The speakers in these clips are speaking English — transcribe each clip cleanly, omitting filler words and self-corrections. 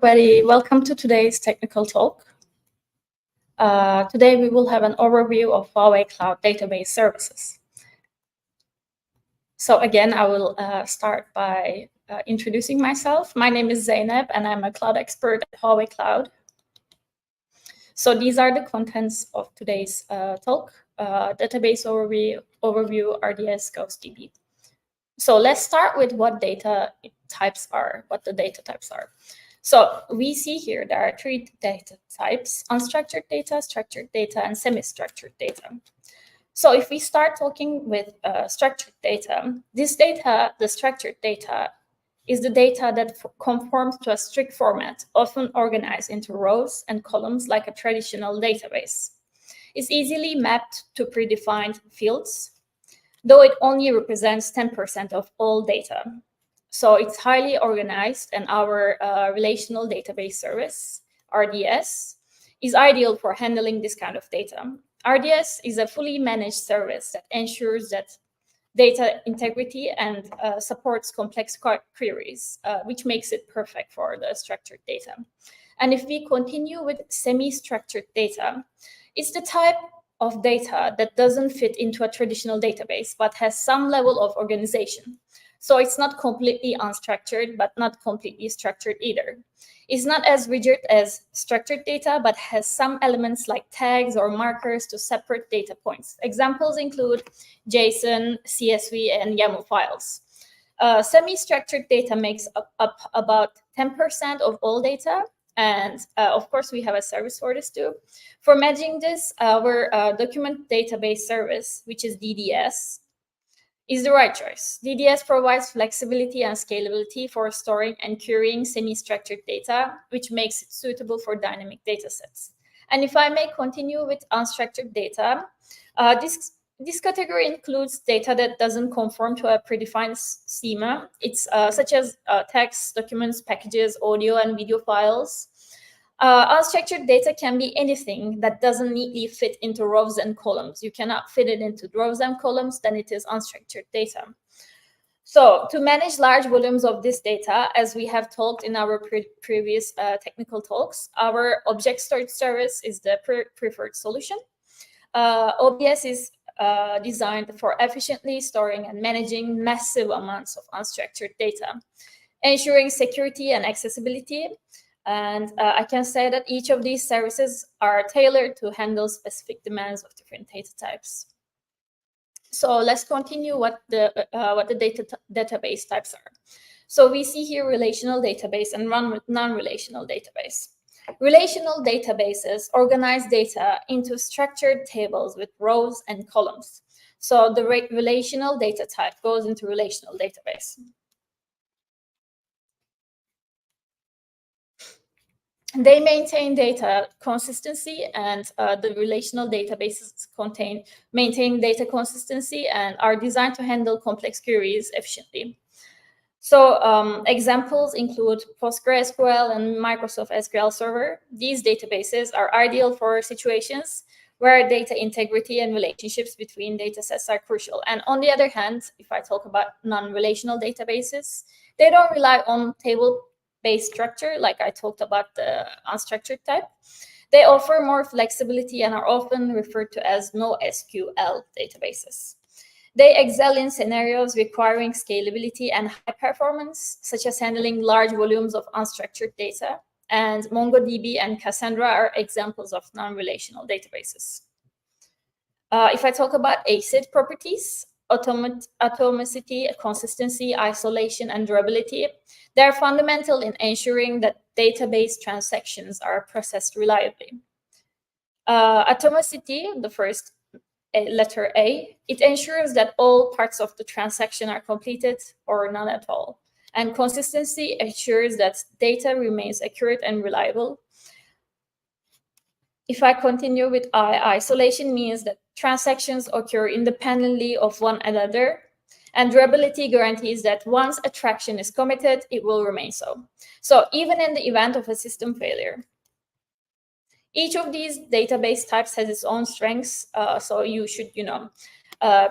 everybody. Welcome to today's technical talk. Today we will have an overview of Huawei Cloud Database Services. So again, I will start by introducing myself. My name is Zainab, and I'm a cloud expert at Huawei Cloud. So these are the contents of today's talk: database overview, RDS/GaussDB. So let's start with what the data types are. So we see here there are three data types: unstructured data, structured data, and semi-structured data. So if we start talking with structured data, this data, the structured data, is the data that conforms to a strict format, often organized into rows and columns like a traditional database. It's easily mapped to predefined fields, though it only represents 10% of all data. So it's highly organized, and our relational database service, RDS, is ideal for handling this kind of data. RDS is a fully managed service that ensures that data integrity and supports complex queries, which makes it perfect for the structured data. And if we continue with semi-structured data, it's the type of data that doesn't fit into a traditional database, but has some level of organization. So it's not completely unstructured, but not completely structured either. It's not as rigid as structured data, but has some elements like tags or markers to separate data points. Examples include JSON, CSV, and YAML files. Semi-structured data makes up about 10% of all data. And of course, we have a service for this too. For managing this, our document database service, which is DDS, is the right choice. DDS provides flexibility and scalability for storing and querying semi-structured data, which makes it suitable for dynamic datasets. And if I may continue with unstructured data, this category includes data that doesn't conform to a predefined schema. It's such as text, documents, packages, audio, and video files. Unstructured data can be anything that doesn't neatly fit into rows and columns. You cannot fit it into rows and columns, then it is unstructured data. So to manage large volumes of this data, as we have talked in our previous technical talks, our object storage service is the preferred solution. OBS is designed for efficiently storing and managing massive amounts of unstructured data, ensuring security and accessibility. And I can say that each of these services are tailored to handle specific demands of different data types. So let's continue what the database types are. So we see here relational database and non-relational database. Relational databases organize data into structured tables with rows and columns. So the relational data type goes into relational database. They maintain data consistency, and the relational databases maintain data consistency and are designed to handle complex queries efficiently. So examples include PostgreSQL and Microsoft SQL Server. These databases are ideal for situations where data integrity and relationships between datasets are crucial. And on the other hand, if I talk about non-relational databases, they don't rely on table-based structure, like I talked about the unstructured type. They offer more flexibility and are often referred to as NoSQL databases. They excel in scenarios requiring scalability and high performance, such as handling large volumes of unstructured data. And MongoDB and Cassandra are examples of non-relational databases. If I talk about ACID properties, atomicity, consistency, isolation, and durability, they're fundamental in ensuring that database transactions are processed reliably. Atomicity, the first letter A, it ensures that all parts of the transaction are completed or none at all. And consistency ensures that data remains accurate and reliable. If I continue with I, isolation means that transactions occur independently of one another, and durability guarantees that once a transaction is committed, it will remain so. So even in the event of a system failure. Each of these database types has its own strengths, so you should,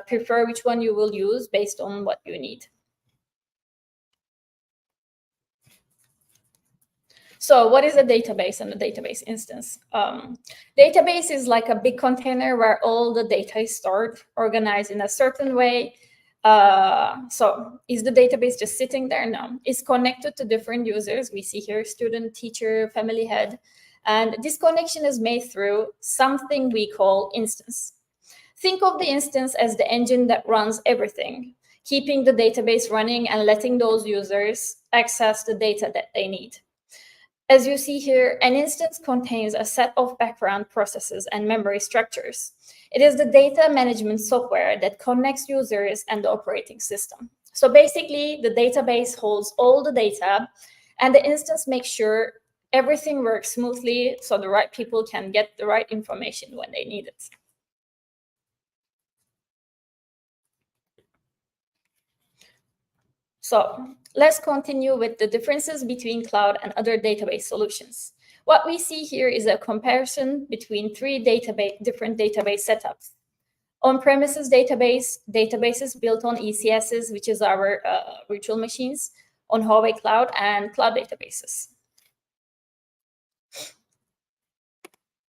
prefer which one you will use based on what you need. So what is a database and a database instance? Database is like a big container where all the data is stored, organized in a certain way. So is the database just sitting there? No, it's connected to different users. We see here student, teacher, family head. And this connection is made through something we call instance. Think of the instance as the engine that runs everything, keeping the database running and letting those users access the data that they need. As you see here, an instance contains a set of background processes and memory structures. It is the data management software that connects users and the operating system. So basically, the database holds all the data, and the instance makes sure everything works smoothly so the right people can get the right information when they need it. So let's continue with the differences between cloud and other database solutions. What we see here is a comparison between three different database setups. On-premises databases built on ECSs, which is our virtual machines, on Huawei Cloud, and cloud databases.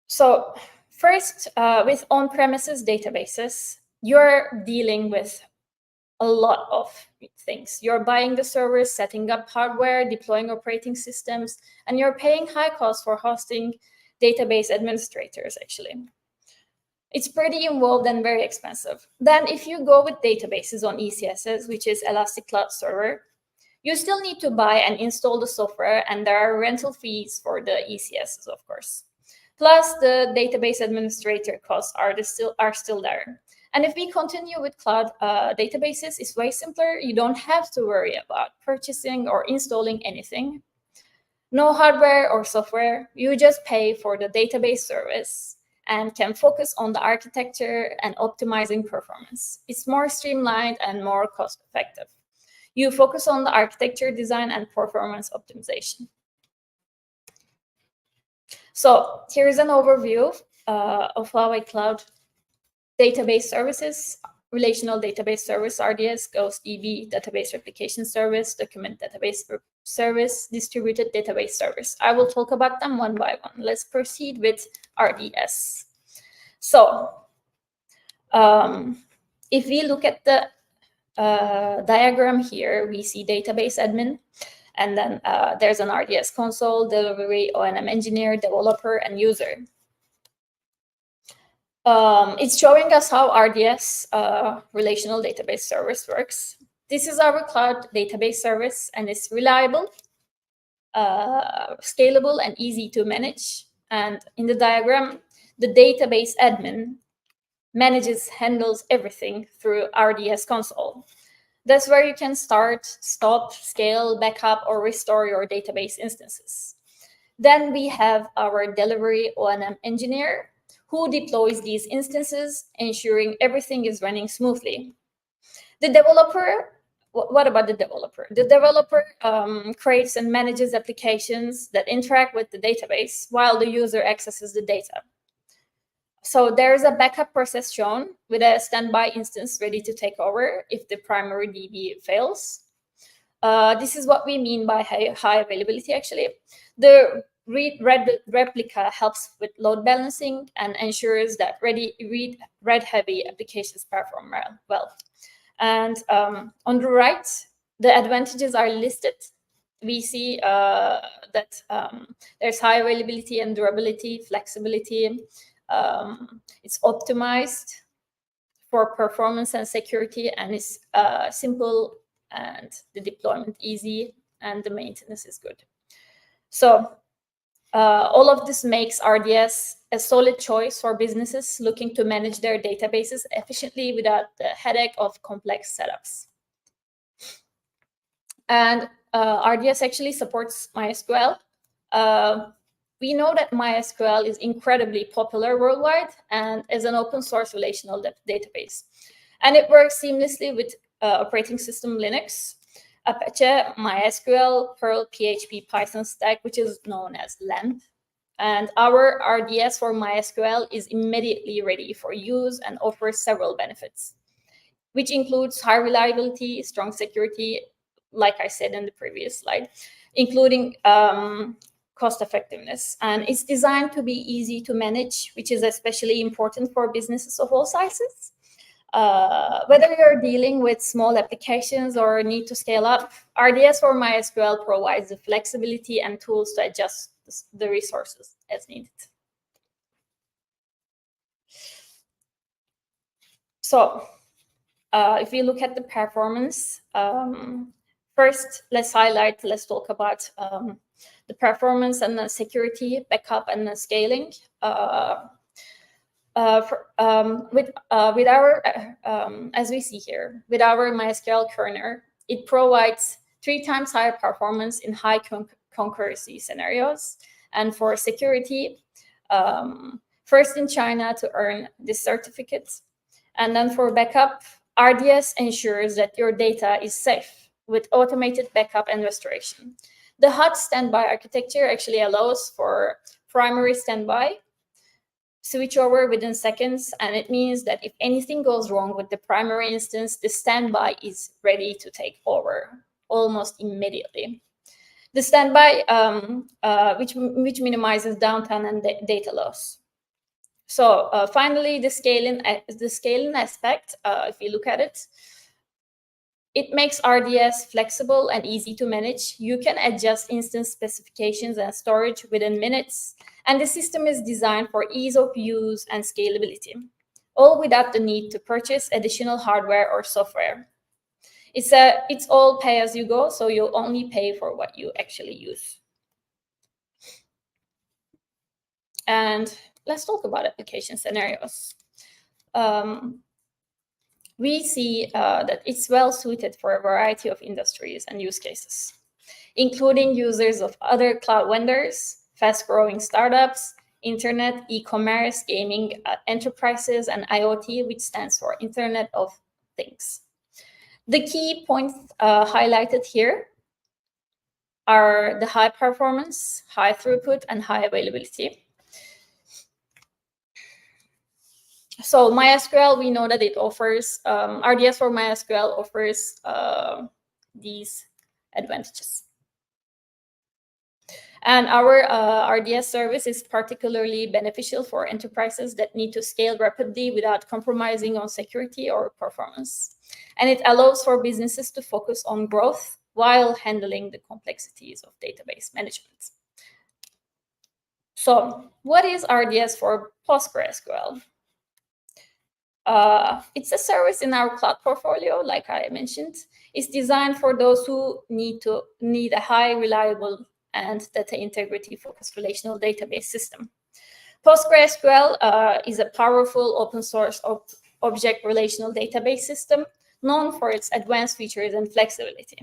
So first, with on-premises databases, you're dealing with a lot of things. You're buying the servers, setting up hardware, deploying operating systems, and you're paying high costs for hosting database administrators, actually. It's pretty involved and very expensive. Then if you go with databases on ECSs, which is Elastic Cloud Server, you still need to buy and install the software, and there are rental fees for the ECSs, of course. Plus, the database administrator costs are still there. And if we continue with cloud databases, it's way simpler. You don't have to worry about purchasing or installing anything. No hardware or software. You just pay for the database service and can focus on the architecture and optimizing performance. It's more streamlined and more cost-effective. You focus on the architecture design and performance optimization. So here's an overview of Huawei Cloud database services: relational database service, RDS&GaussDB, database replication service, document database service, distributed database service. I will talk about them one by one. Let's proceed with RDS. So if we look at the diagram here, we see database admin, and then there's an RDS console, delivery, O&M engineer, developer, and user. It's showing us how RDS, relational database service, works. This is our cloud database service, and it's reliable, scalable, and easy to manage. And in the diagram, the database admin handles everything through RDS console. That's where you can start, stop, scale, backup, or restore your database instances. Then we have our delivery O&M engineer, who deploys these instances, ensuring everything is running smoothly. The developer, what about the developer? The developer creates and manages applications that interact with the database while the user accesses the data. So there's a backup process shown with a standby instance ready to take over if the primary DB fails. This is what we mean by high availability, actually. The replica helps with load balancing and ensures that read-heavy applications perform well. And on the right, the advantages are listed. We see that there's high availability and durability, flexibility. It's optimized for performance and security, and it's simple, and the deployment easy, and the maintenance is good. So all of this makes RDS a solid choice for businesses looking to manage their databases efficiently without the headache of complex setups. And RDS actually supports MySQL. We know that MySQL is incredibly popular worldwide and is an open source relational database. And it works seamlessly with operating system Linux, Apache, MySQL, Perl, PHP, Python stack, which is known as LAMP. And our RDS for MySQL is immediately ready for use and offers several benefits, which includes high reliability, strong security, like I said in the previous slide, including cost effectiveness. And it's designed to be easy to manage, which is especially important for businesses of all sizes. Whether you're dealing with small applications or need to scale up, RDS or MySQL provides the flexibility and tools to adjust the resources as needed. So if we look at the performance, first, let's talk about the performance and the security, backup, and the scaling. As we see here, with our MySQL kernel, it provides 3 times higher performance in high concurrency scenarios. And for security, first in China to earn this certificate. And then for backup, RDS ensures that your data is safe with automated backup and restoration. The hot standby architecture actually allows for primary standby, switch over within seconds, and it means that if anything goes wrong with the primary instance, the standby is ready to take over almost immediately. The standby, which minimizes downtime and data loss. So finally, the scaling aspect, if you look at it, it makes RDS flexible and easy to manage. You can adjust instance specifications and storage within minutes, and the system is designed for ease of use and scalability, all without the need to purchase additional hardware or software. It's all pay as you go, so you only pay for what you actually use. And let's talk about application scenarios. We see that it's well suited for a variety of industries and use cases, including users of other cloud vendors, fast-growing startups, internet, e-commerce, gaming, enterprises, and IoT, which stands for Internet of Things. The key points highlighted here are the high performance, high throughput, and high availability. So MySQL, we know that it offers, RDS for MySQL offers these advantages. And our RDS service is particularly beneficial for enterprises that need to scale rapidly without compromising on security or performance. And it allows for businesses to focus on growth while handling the complexities of database management. So what is RDS for PostgreSQL? It's a service in our cloud portfolio, like I mentioned. It's designed for those who need a high, reliable, and data integrity-focused relational database system. PostgreSQL is a powerful open-source object relational database system known for its advanced features and flexibility.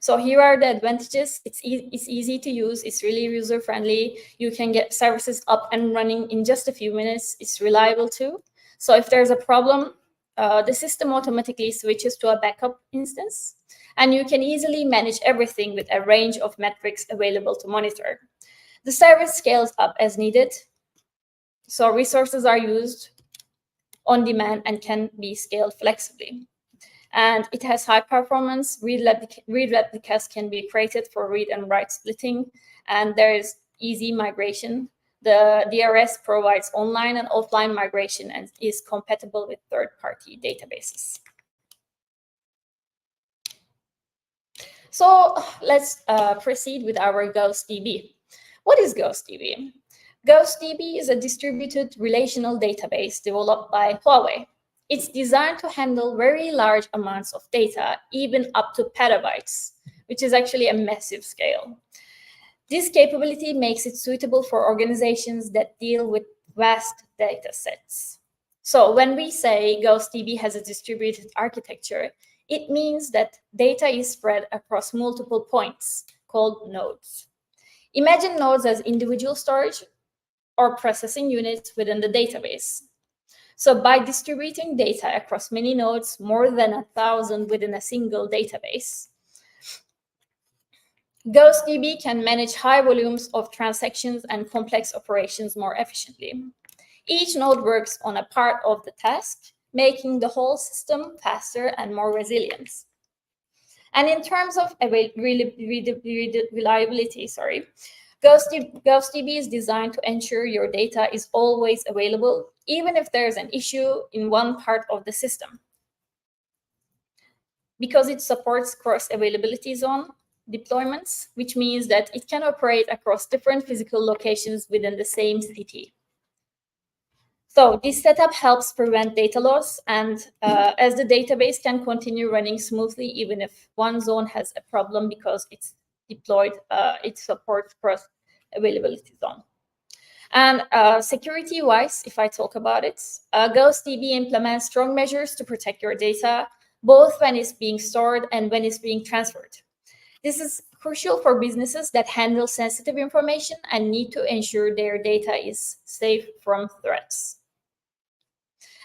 So here are the advantages. It's easy to use. It's really user-friendly. You can get services up and running in just a few minutes. It's reliable too. So if there's a problem, the system automatically switches to a backup instance. And you can easily manage everything with a range of metrics available to monitor. The service scales up as needed. So resources are used on demand and can be scaled flexibly. And it has high performance. Read replicas can be created for read and write splitting. And there is easy migration. The DRS provides online and offline migration and is compatible with third-party databases. So let's proceed with our GaussDB. What is GaussDB? GaussDB is a distributed relational database developed by Huawei. It's designed to handle very large amounts of data, even up to petabytes, which is actually a massive scale. This capability makes it suitable for organizations that deal with vast data sets. So when we say GaussDB has a distributed architecture, it means that data is spread across multiple points called nodes. Imagine nodes as individual storage or processing units within the database. So by distributing data across many nodes, more than 1,000 within a single database, GaussDB can manage high volumes of transactions and complex operations more efficiently. Each node works on a part of the task, making the whole system faster and more resilient. And in terms of reliability, GaussDB is designed to ensure your data is always available, even if there's an issue in one part of the system. Because it supports cross-availability zone deployments, which means that it can operate across different physical locations within the same city. So this setup helps prevent data loss, and as the database can continue running smoothly even if one zone has a problem because it's deployed, it supports cross-availability zone. And security-wise, if I talk about it, GaussDB implements strong measures to protect your data, both when it's being stored and when it's being transferred. This is crucial for businesses that handle sensitive information and need to ensure their data is safe from threats.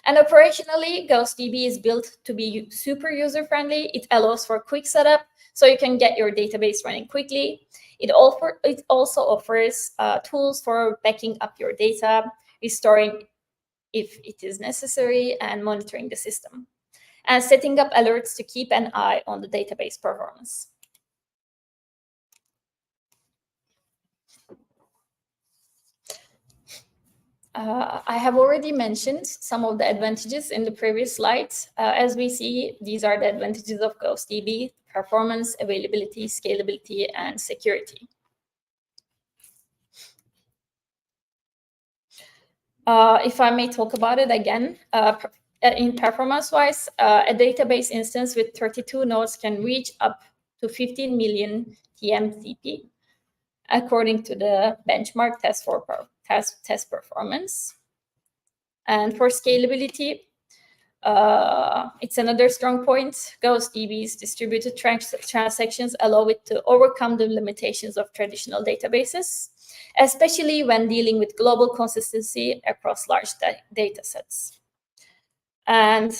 And operationally, GaussDB is built to be super user-friendly. It allows for quick setup, so you can get your database running quickly. It also offers tools for backing up your data, restoring if it is necessary, and monitoring the system, and setting up alerts to keep an eye on the database performance. I have already mentioned some of the advantages in the previous slides. As we see, these are the advantages of GaussDB: performance, availability, scalability, and security. If I may talk about it again, in performance-wise, a database instance with 32 nodes can reach up to 15 million TMCP, according to the benchmark test performance. And for scalability, it's another strong point. GaussDB's distributed transactions allow it to overcome the limitations of traditional databases, especially when dealing with global consistency across large data sets. And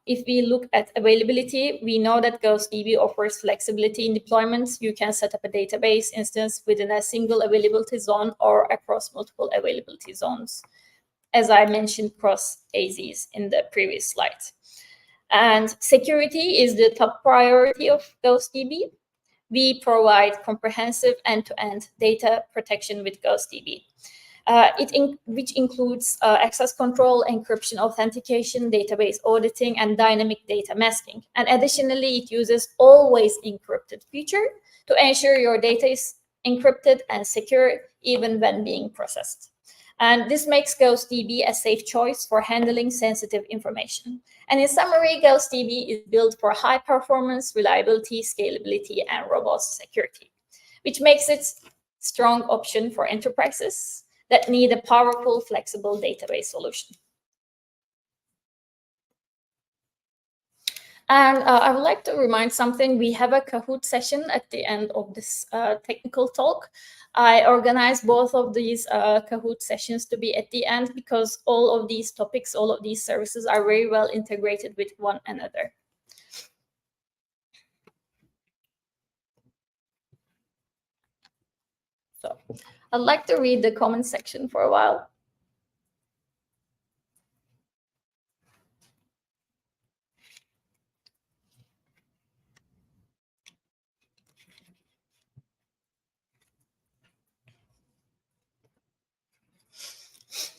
if we look at availability, we know that GaussDB offers flexibility in deployments. You can set up a database instance within a single availability zone or across multiple availability zones, as I mentioned cross AZs in the previous slide. And security is the top priority of GaussDB. We provide comprehensive end-to-end data protection with GaussDB, which includes access control, encryption, authentication, database auditing, and dynamic data masking. And additionally, it uses always encrypted feature to ensure your data is encrypted and secure even when being processed. And this makes GaussDB a safe choice for handling sensitive information. And in summary, GaussDB is built for high performance, reliability, scalability, and robust security, which makes it a strong option for enterprises that need a powerful, flexible database solution. And I would like to remind something. We have a Kahoot session at the end of this technical talk. I organized both of these Kahoot sessions to be at the end because all of these topics, all of these services are very well integrated with one another. So I'd like to read the comment section for a while.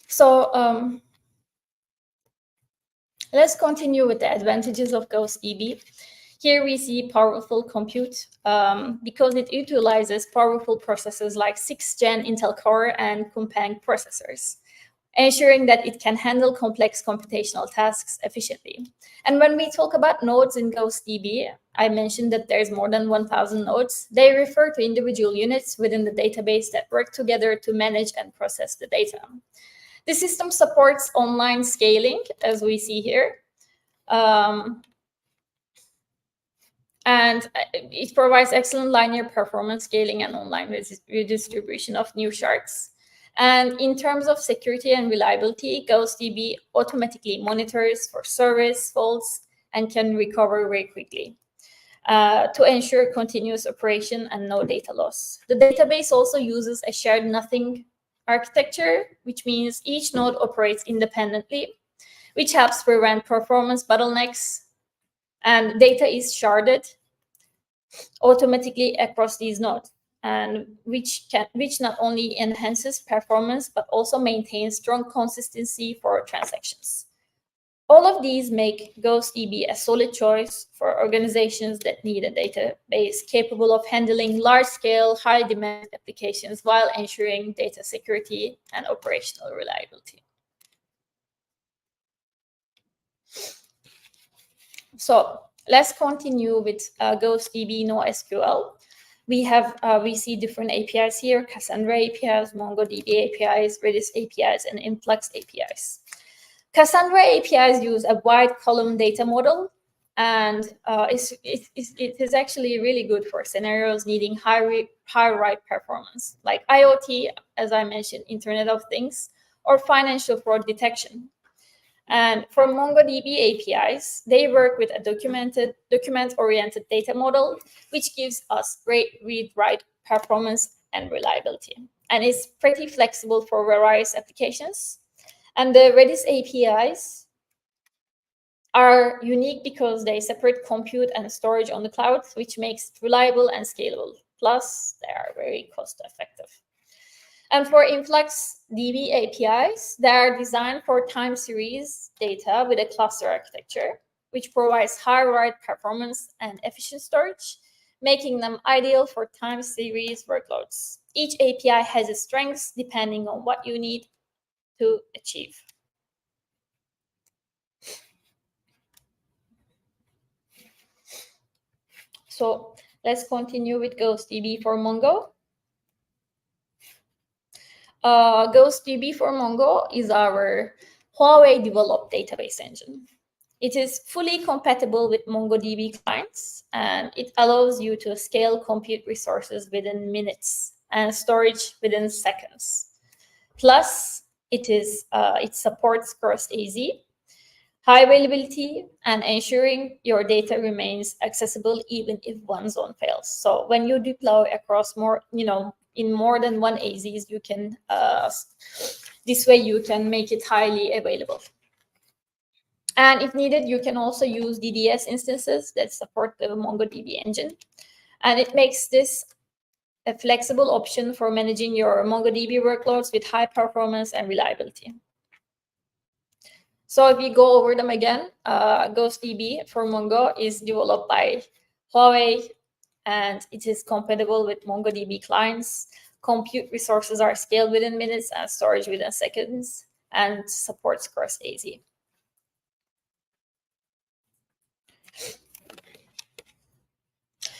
So let's continue with the advantages of GaussDB. Here we see powerful compute because it utilizes powerful processors like 6th Gen Intel Core and Compang processors, ensuring that it can handle complex computational tasks efficiently. And when we talk about nodes in GaussDB, I mentioned that there's more than 1,000 nodes. They refer to individual units within the database that work together to manage and process the data. The system supports online scaling, as we see here. And it provides excellent linear performance scaling and online redistribution of new shards. And in terms of security and reliability, GaussDB automatically monitors for service faults and can recover very quickly to ensure continuous operation and no data loss. The database also uses a shared nothing architecture, which means each node operates independently, which helps prevent performance bottlenecks, and data is sharded automatically across these nodes, and which not only enhances performance but also maintains strong consistency for transactions. All of these make GaussDB a solid choice for organizations that need a database capable of handling large-scale, high-demand applications while ensuring data security and operational reliability. So let's continue with GaussDB NoSQL. We see different APIs here: Cassandra APIs, MongoDB APIs, Redis APIs, and Influx APIs. Cassandra APIs use a wide column data model, and it is actually really good for scenarios needing high write performance, like IoT, as I mentioned, Internet of Things, or financial fraud detection. And for MongoDB APIs, they work with a document-oriented data model, which gives us great read-write performance and reliability. And it's pretty flexible for various applications. And the Redis APIs are unique because they separate compute and storage on the cloud, which makes it reliable and scalable. Plus, they are very cost-effective. And for InfluxDB APIs, they are designed for time series data with a cluster architecture, which provides high write performance and efficient storage, making them ideal for time series workloads. Each API has its strengths depending on what you need to achieve. So let's continue with GaussDB for Mongo. GaussDB for Mongo is our Huawei developed database engine. It is fully compatible with MongoDB clients, and it allows you to scale compute resources within minutes and storage within seconds. Plus, it supports cross-AZ, high availability, and ensuring your data remains accessible even if one zone fails. So when you deploy across in more than one AZs, you can this way you can make it highly available. And if needed, you can also use DDS instances that support the MongoDB engine, and it makes this a flexible option for managing your MongoDB workloads with high performance and reliability. So if we go over them again, GaussDB for Mongo is developed by Huawei, and it is compatible with MongoDB clients. Compute resources are scaled within minutes and storage within seconds, and supports cross-AZ.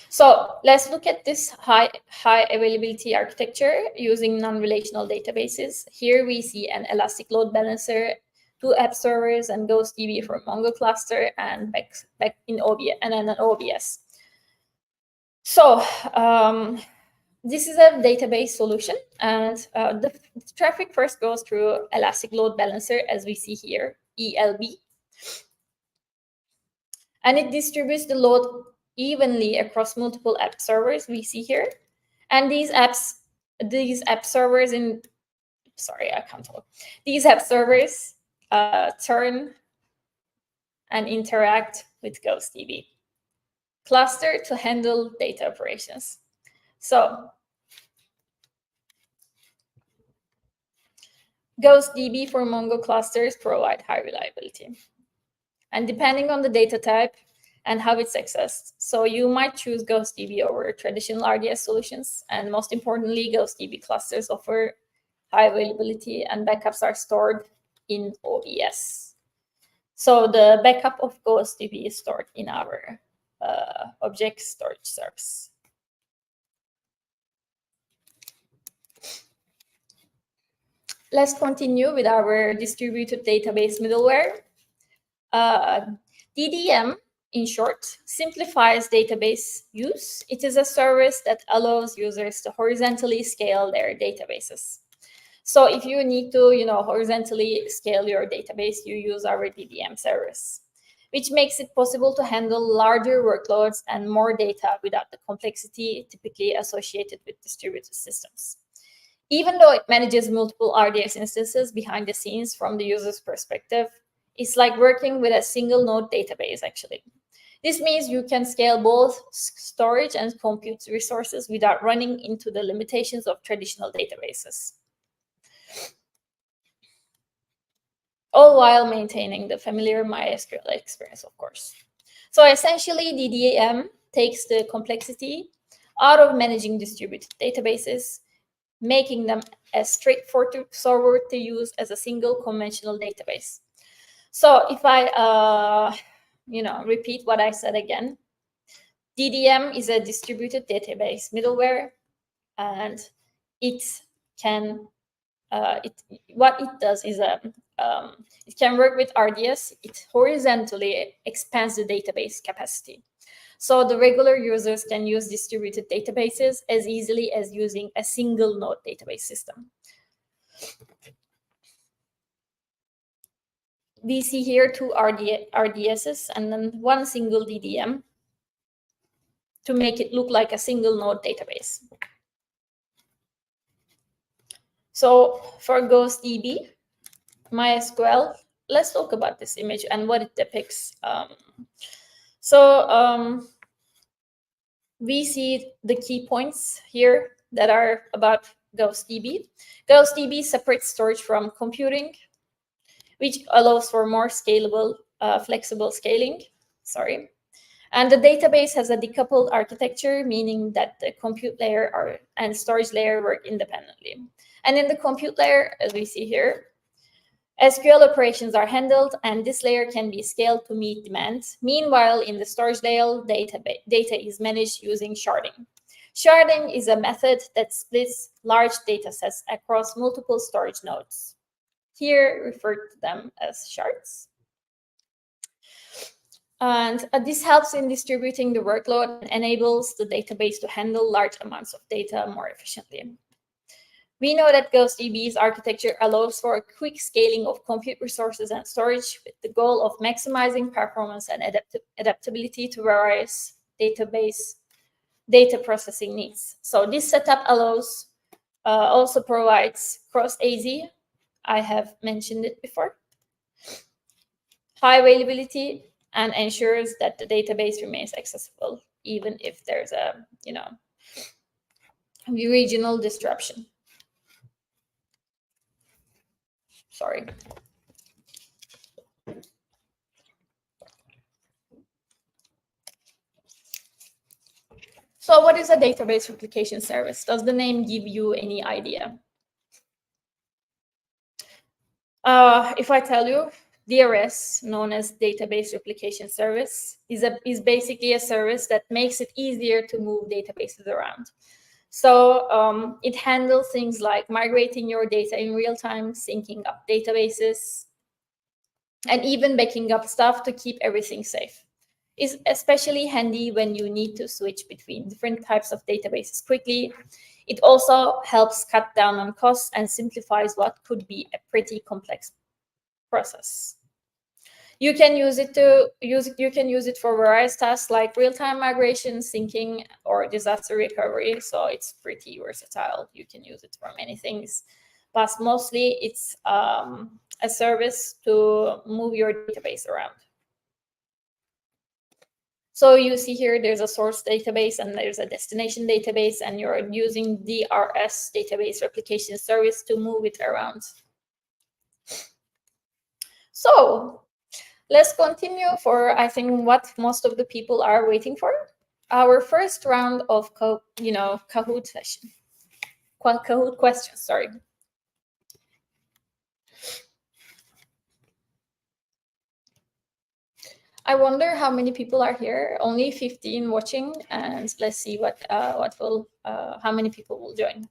So let's look at this high availability architecture using non-relational databases. Here we see an elastic load balancer, 2 app servers, and GaussDB for Mongo cluster, and back in OBS, and then an OBS. So this is a database solution, and the traffic first goes through elastic load balancer, as we see here, ELB, and it distributes the load evenly across multiple app servers we see here. And these app servers turn and interact with GaussDB cluster to handle data operations. So GaussDB for Mongo clusters provide high reliability, and depending on the data type and how it's accessed, so you might choose GaussDB over traditional RDS solutions. And most importantly, GaussDB clusters offer high availability, and backups are stored in OBS. So the backup of GaussDB is stored in our object storage service. Let's continue with our distributed database middleware. DDM, in short, simplifies database use. It is a service that allows users to horizontally scale their databases. So if you need to, horizontally scale your database, you use our DDM service, which makes it possible to handle larger workloads and more data without the complexity typically associated with distributed systems. Even though it manages multiple RDS instances behind the scenes from the user's perspective, it's like working with a single node database, actually. This means you can scale both storage and compute resources without running into the limitations of traditional databases, all while maintaining the familiar MySQL experience, of course. So essentially, DDM takes the complexity out of managing distributed databases, making them as straightforward to use as a single conventional database. So if I repeat what I said again, DDM is a distributed database middleware, and it can what it does is it can work with RDS. It horizontally expands the database capacity. So the regular users can use distributed databases as easily as using a single node database system. We see here two RDSs and then one single DDM to make it look like a single node database. So for GaussDB, MySQL, let's talk about this image and what it depicts. We see the key points here that are about GaussDB. GaussDB separates storage from computing, which allows for more scalable, flexible scaling. And the database has a decoupled architecture, meaning that the compute layer and storage layer work independently. And in the compute layer, as we see here, SQL operations are handled, and this layer can be scaled to meet demands. Meanwhile, in the storage layer, data is managed using sharding. Sharding is a method that splits large data sets across multiple storage nodes. Here, refer to them as shards. And this helps in distributing the workload and enables the database to handle large amounts of data more efficiently. We know that GaussDB's architecture allows for a quick scaling of compute resources and storage with the goal of maximizing performance and adaptability to various database data processing needs. So this setup also provides cross-AZ. I have mentioned it before. High availability, and ensures that the database remains accessible even if there's a regional disruption. Sorry. So what is a database replication service? Does the name give you any idea? If I tell you, DRS, known as Database Replication Service, is basically a service that makes it easier to move databases around. So it handles things like migrating your data in real time, syncing up databases, and even backing up stuff to keep everything safe. It's especially handy when you need to switch between different types of databases quickly. It also helps cut down on costs and simplifies what could be a pretty complex process. You can use it for various tasks like real-time migration, syncing, or disaster recovery. So it's pretty versatile. You can use it for many things, but mostly it's a service to move your database around. So you see here, there's a source database and there's a destination database, and you're using DRS, Database Replication Service, to move it around. So let's continue for, I think, what most of the people are waiting for. Our first round of Kahoot session. Kahoot questions, sorry. I wonder how many people are here. Only 15 watching, and let's see how many people will join.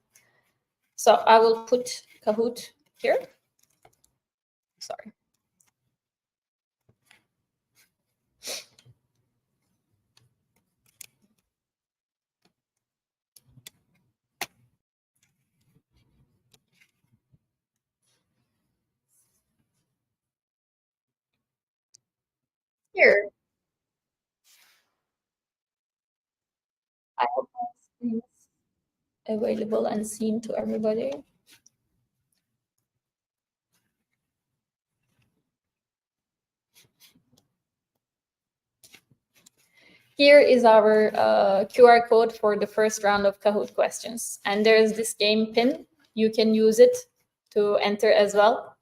So I will put Kahoot here. Sorry. Here. I hope my screen is available and seen to everybody. Here is our QR code for the first round of Kahoot questions. And there is this game pin. You can use it to enter as well.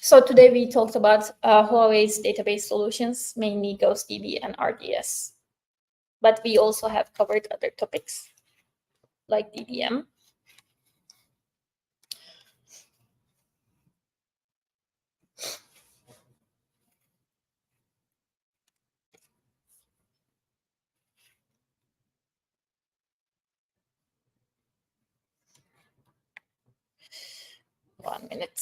So today we talked about Huawei's database solutions, mainly GaussDB and RDS. But we also have covered other topics like DDM. One minute.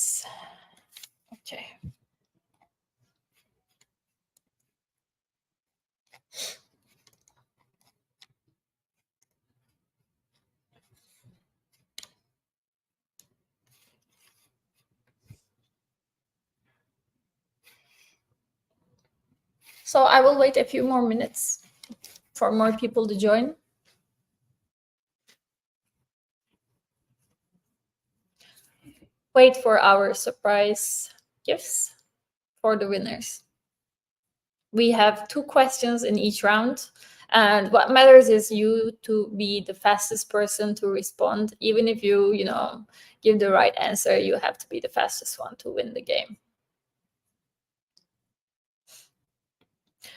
Okay. So I will wait a few more minutes for more people to join. Wait for our surprise gifts for the winners. We have 2 questions in each round. And what matters is you to be the fastest person to respond. Even if you give the right answer, you have to be the fastest one to win the game.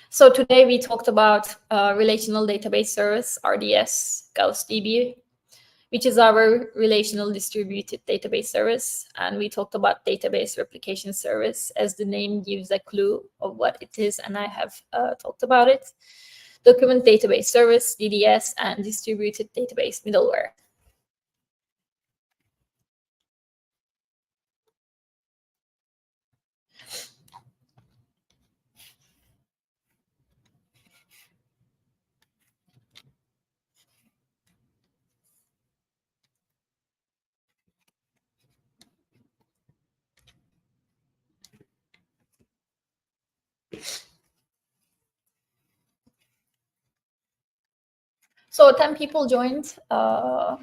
So today we talked about relational database service, RDS&GaussDB, which is our relational distributed database service. And we talked about database replication service, as the name gives a clue of what it is, and I have talked about it. Document database service, DDS, and distributed database middleware. So 10 people joined. Let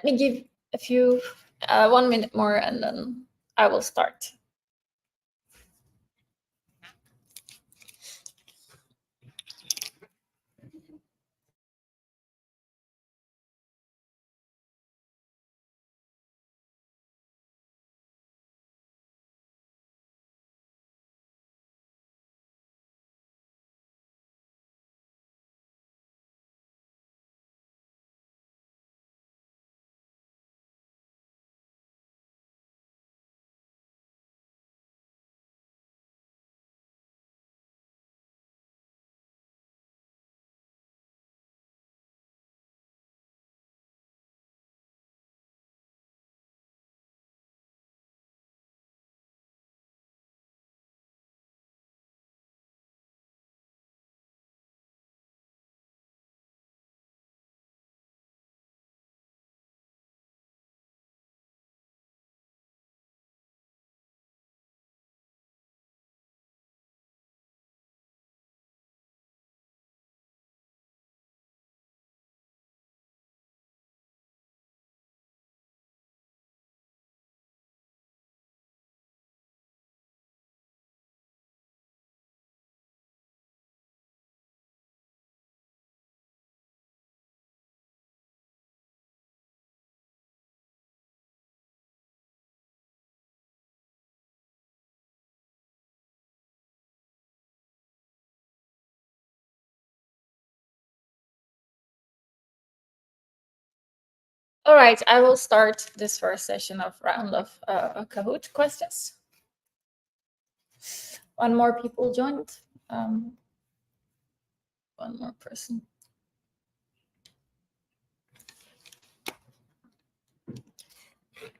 me give a few, 1 minute more, and then I will start. All right, I will start this first session of round of Kahoot questions. 1 more people joined. 1 more person.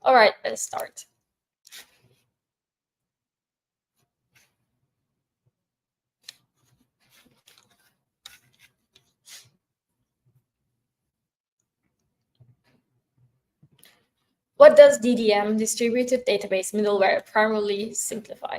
All right, let's start. What does DDM, distributed database middleware, primarily simplify?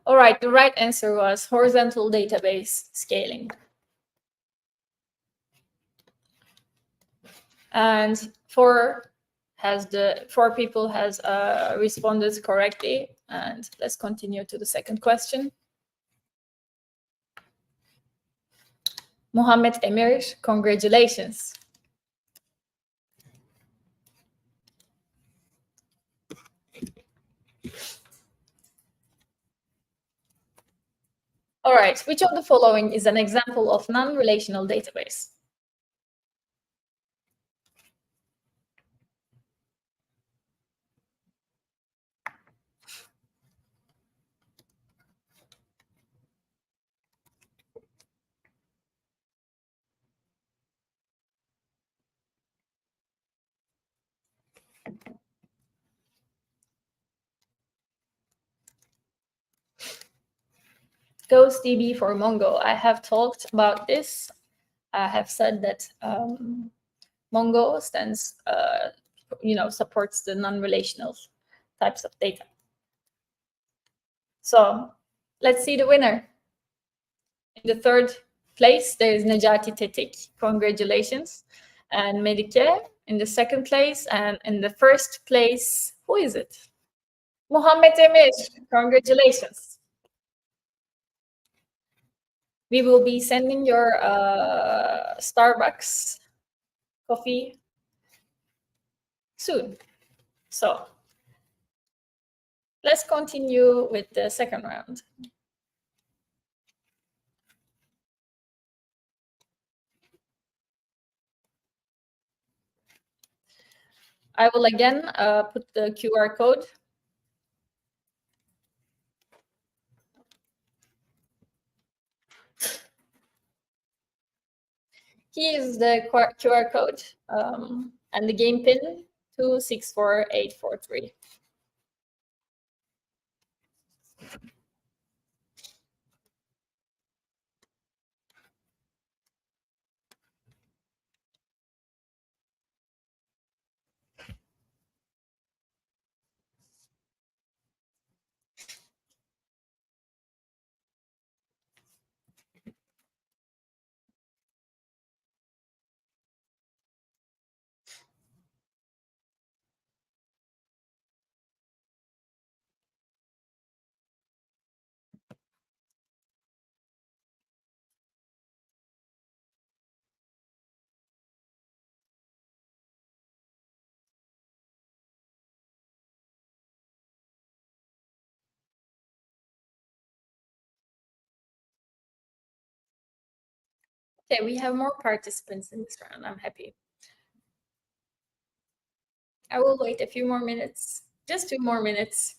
All right, the right answer was horizontal database scaling. And four people has responded correctly. And let's continue to the second question. Mohammed Emir, congratulations. All right, which of the following is an example of non-relational database? GaussDB for Mongo. I have talked about this. I have said that Mongo supports the non-relational types of data. So let's see the winner. In the third place, there is Necati Tetik. Congratulations. And Melike in the second place. And in the first place, who is it? Mohammed Emir. Congratulations. We will be sending your Starbucks coffee soon. So let's continue with the second round. I will again put the QR code. Here is the QR code and the game pin 264843. Okay, we have more participants in this round. I'm happy. I will wait a few more minutes, just 2 more minutes.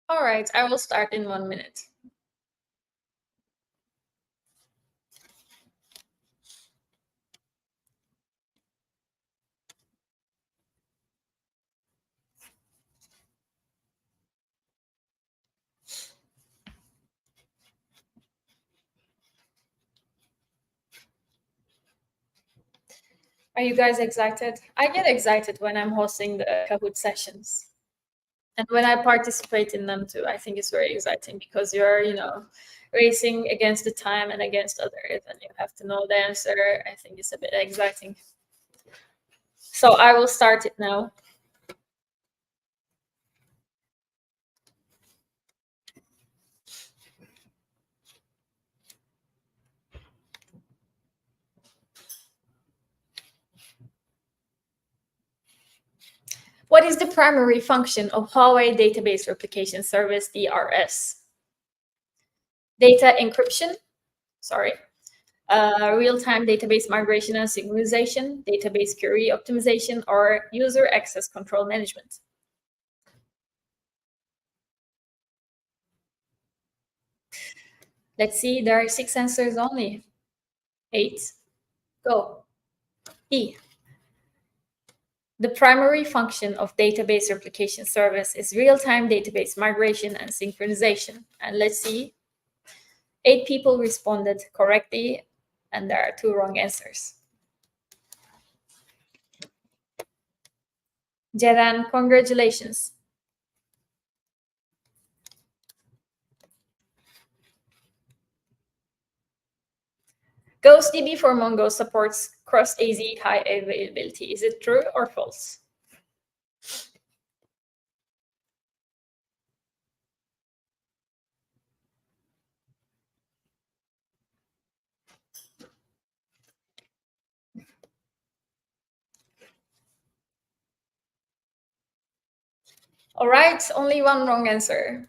All right, I will start in 1 minute. Are you guys excited? I get excited when I'm hosting the Kahoot sessions. And when I participate in them too, I think it's very exciting because you're, racing against the time and against others, and you have to know the answer. I think it's a bit exciting. So I will start it now. What is the primary function of Huawei Database Replication Service, DRS? Data encryption, real-time database migration and synchronization, database query optimization, or user access control management? Let's see, there are 6 answers only. 8. Go. E. The primary function of database replication service is real-time database migration and synchronization. And let's see, 8 people responded correctly, and there are 2 wrong answers. Jeran, congratulations. GaussDB for Mongo supports cross-AZ high availability. Is it true or false? All right, only 1 wrong answer.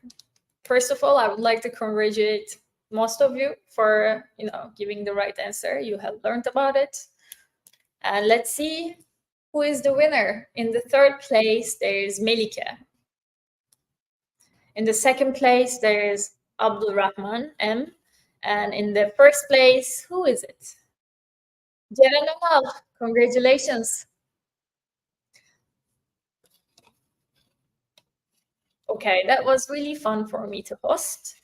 First of all, I would like to congratulate most of you for giving the right answer. You have learned about it. And let's see who is the winner. In the 3rd place, there is Melike. In the 2nd place, there is Abdul Rahman M. And in the 1st place, who is it? Jeren Amal, congratulations. Okay, that was really fun for me to host.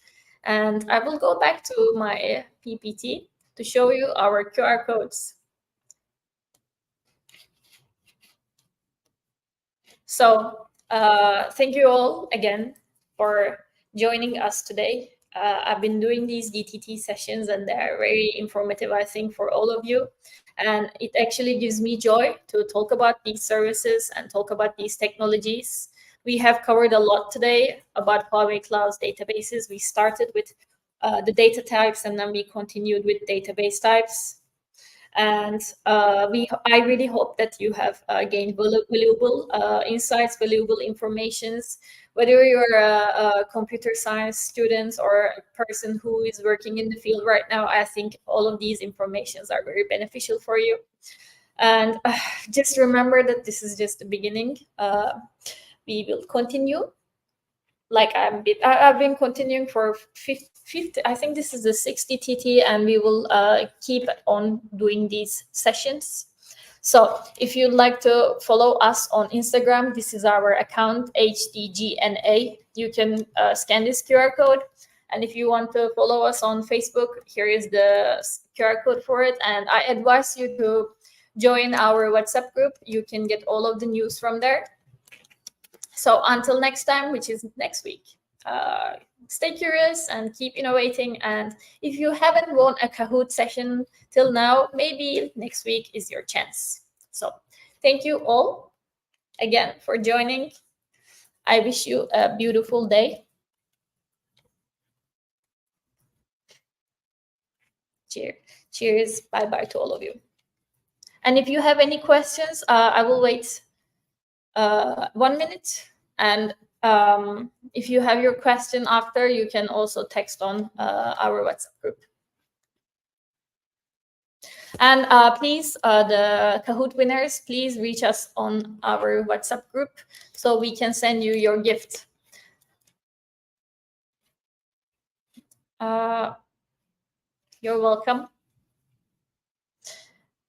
And I will go back to my PPT to show you our QR codes. So thank you all again for joining us today. I've been doing these DTT sessions, and they're very informative, I think, for all of you. And it actually gives me joy to talk about these services and talk about these technologies. We have covered a lot today about Huawei Cloud's databases. We started with the data types, and then we continued with database types. And I really hope that you have gained valuable insights, valuable informations. Whether you're a computer science student or a person who is working in the field right now, I think all of these informations are very beneficial for you. And just remember that this is just the beginning. We will continue. Like I've been continuing for 50, I think this is the 60 TT, and we will keep on doing these sessions. So if you'd like to follow us on Instagram, this is our account, HDGNA. You can scan this QR code. And if you want to follow us on Facebook, here is the QR code for it. And I advise you to join our WhatsApp group. You can get all of the news from there. So until next time, which is next week, stay curious and keep innovating. And if you haven't won a Kahoot session till now, maybe next week is your chance. So thank you all again for joining. I wish you a beautiful day. Cheers. Bye-bye to all of you. And if you have any questions, I will wait 1 minute. And if you have your question after, you can also text on our WhatsApp group. And please, the Kahoot winners, please reach us on our WhatsApp group so we can send you your gift. You're welcome.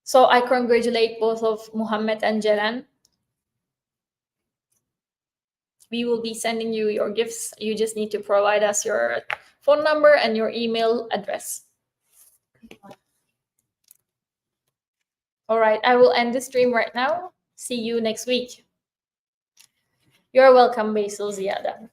So I congratulate both of Muhammad and Jeran. We will be sending you your gifts. You just need to provide us your phone number and your email address. All right, I will end the stream right now. See you next week. You're welcome, Basil Ziada.